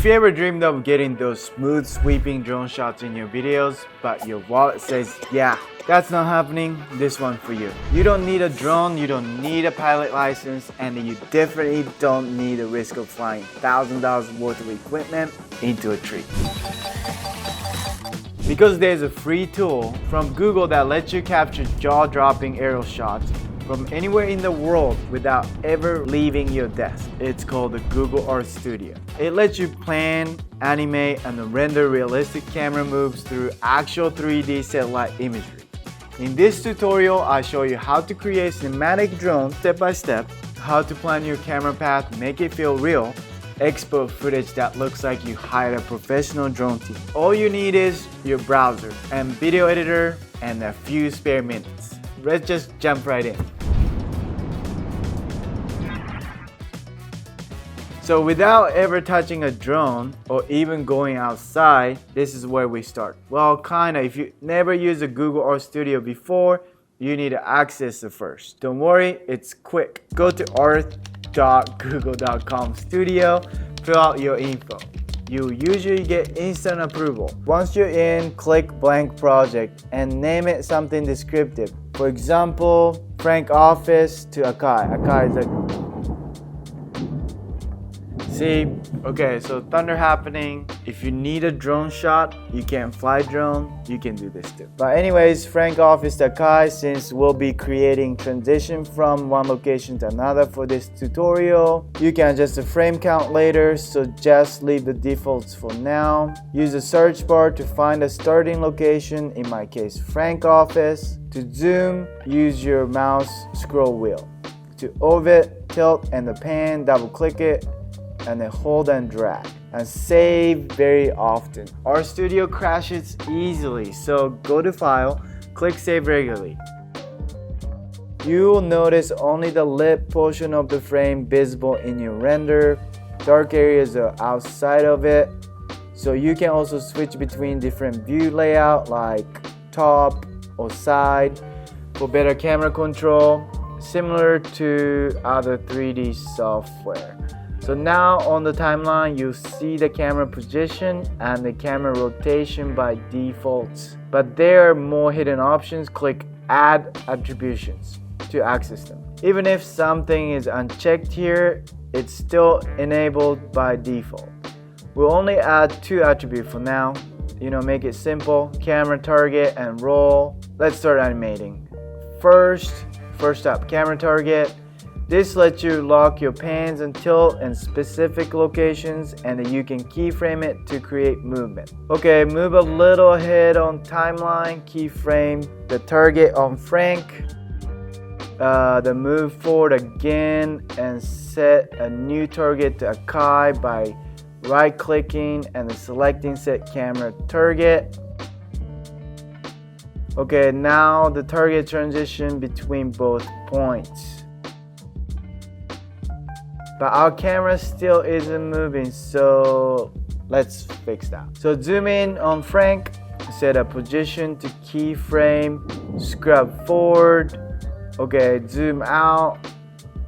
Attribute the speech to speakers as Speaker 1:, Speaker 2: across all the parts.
Speaker 1: If you ever dreamed of getting those smooth sweeping drone shots in your videos, but your wallet says, yeah, that's not happening, this one for you. You don't need a drone, you don't need a pilot license, and you definitely don't need the risk of flying $1,000 worth of equipment into a tree. Because there's a free tool from Google that lets you capture jaw-dropping aerial shots from anywhere in the world without ever leaving your desk. It's called the Google Earth Studio. It lets you plan, animate, and render realistic camera moves through actual 3D satellite imagery. In this tutorial, I show you how to create cinematic drones step by step, how to plan your camera path, make it feel real, export footage that looks like you hired a professional drone team. All you need is your browser and video editor and a few spare minutes. Let's just jump right in. So without ever touching a drone or even going outside, this is where we start. Well, kinda. If you never used a Google Earth Studio before, you need to access it first. Don't worry, it's quick. Go to earth.google.com/studio, fill out your info. You usually get instant approval. Once you're in, click blank project and name it something descriptive. For example, Frank Office to Akai. Akai is a... See? Okay, so thunder happening. If you need a drone shot, you can't fly drone, you can do this too. But anyways, Frank Office to Akai, since we'll be creating transition from one location to another for this tutorial, you can adjust the frame count later, so just leave the defaults for now. Use the search bar to find a starting location, in my case Frank Office. To zoom, use your mouse scroll wheel. To orbit, tilt and the pan, double click it, and then hold and drag, and save very often. Our studio crashes easily, so go to File, click Save Regularly. You will notice only the lit portion of the frame visible in your render. Dark areas are outside of it, so you can also switch between different view layout like top or side for better camera control, similar to other 3D software. So now on the timeline, you see the camera position and the camera rotation by default. But there are more hidden options. Click Add Attributions to access them. Even if something is unchecked here, it's still enabled by default. We'll only add 2 attributes for now. Make it simple. Camera target and roll. Let's start animating. First up, camera target. This lets you lock your pans and tilt in specific locations, and then you can keyframe it to create movement. Okay, move a little ahead on timeline, keyframe the target on Frank. Then move forward again and set a new target to Akai by right clicking and then selecting set camera target. Okay, now the target transition between both points. But our camera still isn't moving, so let's fix that. So zoom in on Frank, set a position to keyframe, scrub forward. Okay, zoom out.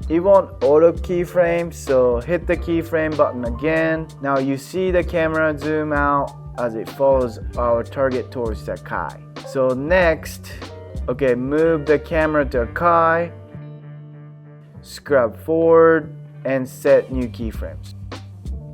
Speaker 1: It won't auto keyframe, so hit the keyframe button again. Now you see the camera zoom out as it follows our target towards the Akai. So next, okay, move the camera to Akai, scrub forward, and set new keyframes.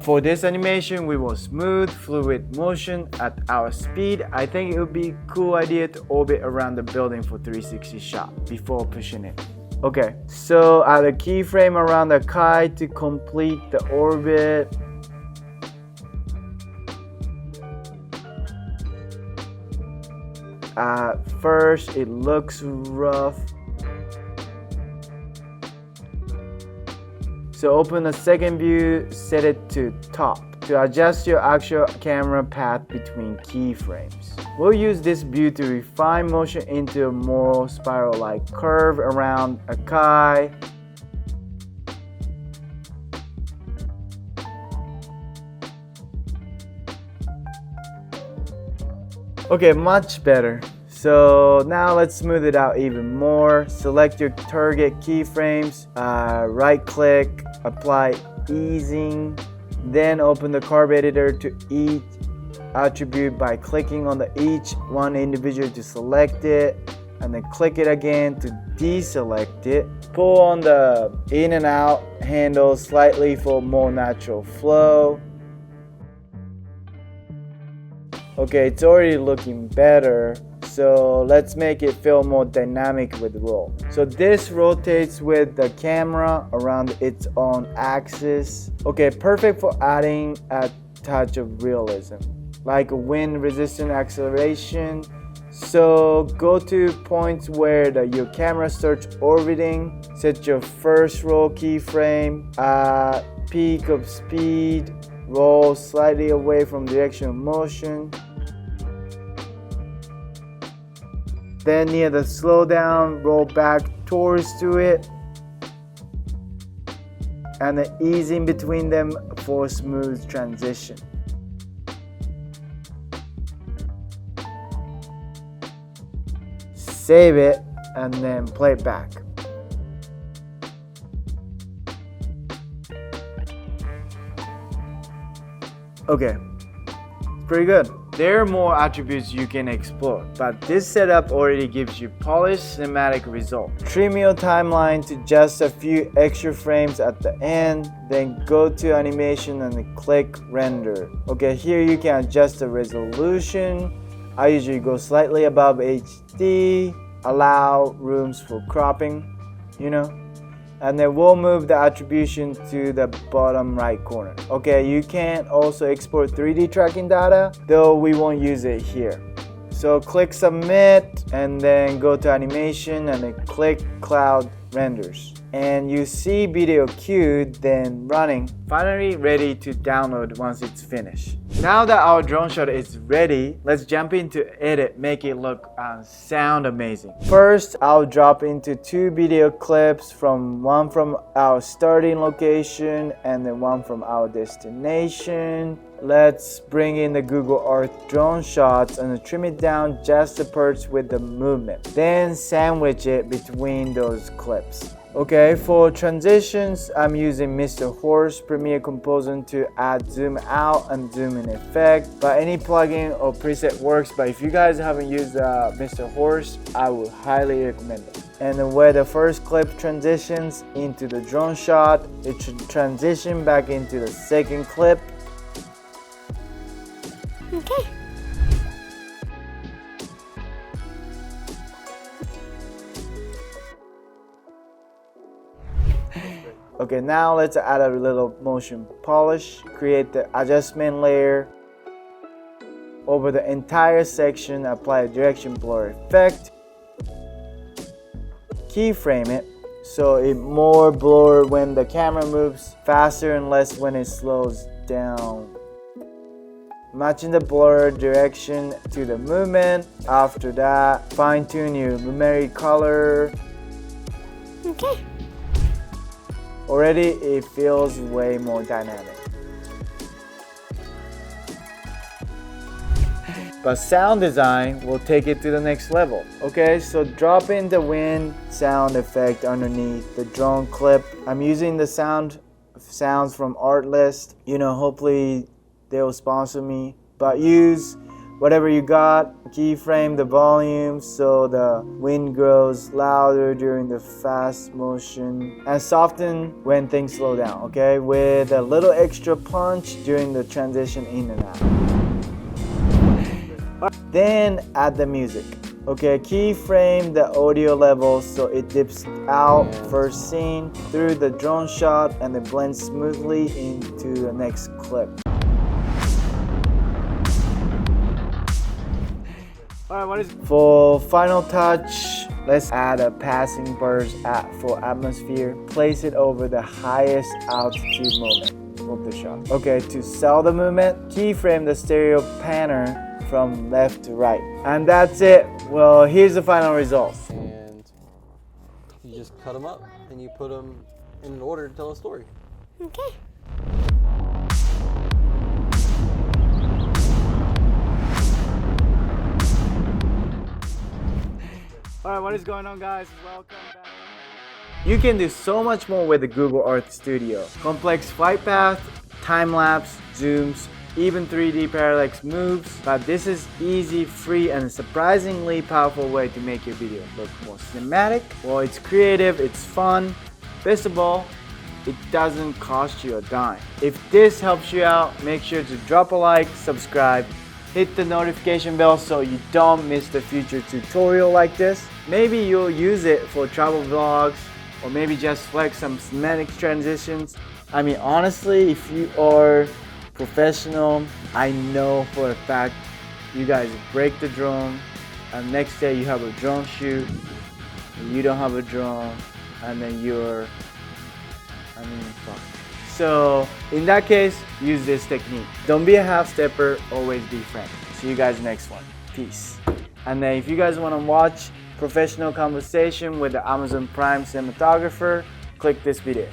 Speaker 1: For this animation, we will smooth fluid motion at our speed. I think it would be a cool idea to orbit around the building for 360 shot before pushing it. Okay, so add a keyframe around the Akai to complete the orbit. At first, it looks rough. So open the second view, set it to top to adjust your actual camera path between keyframes. We'll use this view to refine motion into a more spiral-like curve around Akai. Okay, much better. So now let's smooth it out even more. Select your target keyframes, right click, apply easing, Then open the curve editor to each attribute by clicking on each one individually to select it, and then click it again to deselect it. Pull on the in and out handle slightly for more natural flow. Okay, it's already looking better, so let's make it feel more dynamic with roll. So this rotates with the camera around its own axis. Okay, perfect for adding a touch of realism, like a wind resistant acceleration. So go to points where your camera starts orbiting, set your first roll keyframe at peak of speed, roll slightly away from direction of motion. Then near the slowdown, roll back towards to it, and then ease in between them for a smooth transition. Save it and then play it back. Okay, pretty good. There are more attributes you can explore, but this setup already gives you polished cinematic result. Trim your timeline to just a few extra frames at the end, then go to animation and then click render. Okay, here you can adjust the resolution. I usually go slightly above HD, allow rooms for cropping, and then we'll move the attribution to the bottom right corner. Okay, you can also export 3D tracking data, though we won't use it here. So click submit and then go to animation and then click cloud renders. And you see video queued, then running. Finally ready to download once it's finished. Now that our drone shot is ready, let's jump into edit, make it look and sound amazing. First, I'll drop into 2 video clips, one from our starting location and then one from our destination. Let's bring in the Google Earth drone shots and trim it down just the parts with the movement. Then sandwich it between those clips. Okay, for transitions, I'm using Mr. Horse Premiere Composer to add zoom out and zoom in effect. But any plugin or preset works, but if you guys haven't used Mr. Horse, I would highly recommend it. And then where the first clip transitions into the drone shot, it should transition back into the second clip.
Speaker 2: Okay.
Speaker 1: Okay, now let's add a little motion polish. Create the adjustment layer. Over the entire section, apply a direction blur effect. Keyframe it so it more blur when the camera moves, faster and less when it slows down. Matching the blur direction to the movement. After that, fine tune your luminary color.
Speaker 2: Okay.
Speaker 1: Already it feels way more dynamic. But sound design will take it to the next level. Okay, so drop in the wind sound effect underneath the drone clip. I'm using the sounds from Artlist. Hopefully they'll sponsor me. But use whatever you got. Keyframe the volume so the wind grows louder during the fast motion, and soften when things slow down, okay, with a little extra punch during the transition in and out. Then add the music. Okay, keyframe the audio level so it dips out first scene through the drone shot and then blends smoothly into the next clip. For final touch, let's add a passing burst for atmosphere. Place it over the highest altitude moment of the shot. Okay, to sell the movement, keyframe the stereo panner from left to right. And that's it. Well, here's the final result.
Speaker 3: And you just cut them up and you put them in an order to tell a story.
Speaker 2: Okay.
Speaker 1: Alright, what is going on, guys? Welcome back. You can do so much more with the Google Earth Studio. Complex flight path, time-lapse, zooms, even 3D parallax moves, but this is easy, free, and surprisingly powerful way to make your video look more cinematic. Well, it's creative, it's fun. Best of all, it doesn't cost you a dime. If this helps you out, make sure to drop a like, subscribe, hit the notification bell so you don't miss the future tutorial like this. Maybe you'll use it for travel vlogs, or maybe just flex some cinematic transitions. I mean, honestly, if you are professional, I know for a fact you guys break the drone, and next day you have a drone shoot, and you don't have a drone, and then fuck. So in that case, use this technique. Don't be a half-stepper, always be friendly. See you guys next one. Peace. And then if you guys want to watch professional conversation with the Amazon Prime cinematographer, click this video.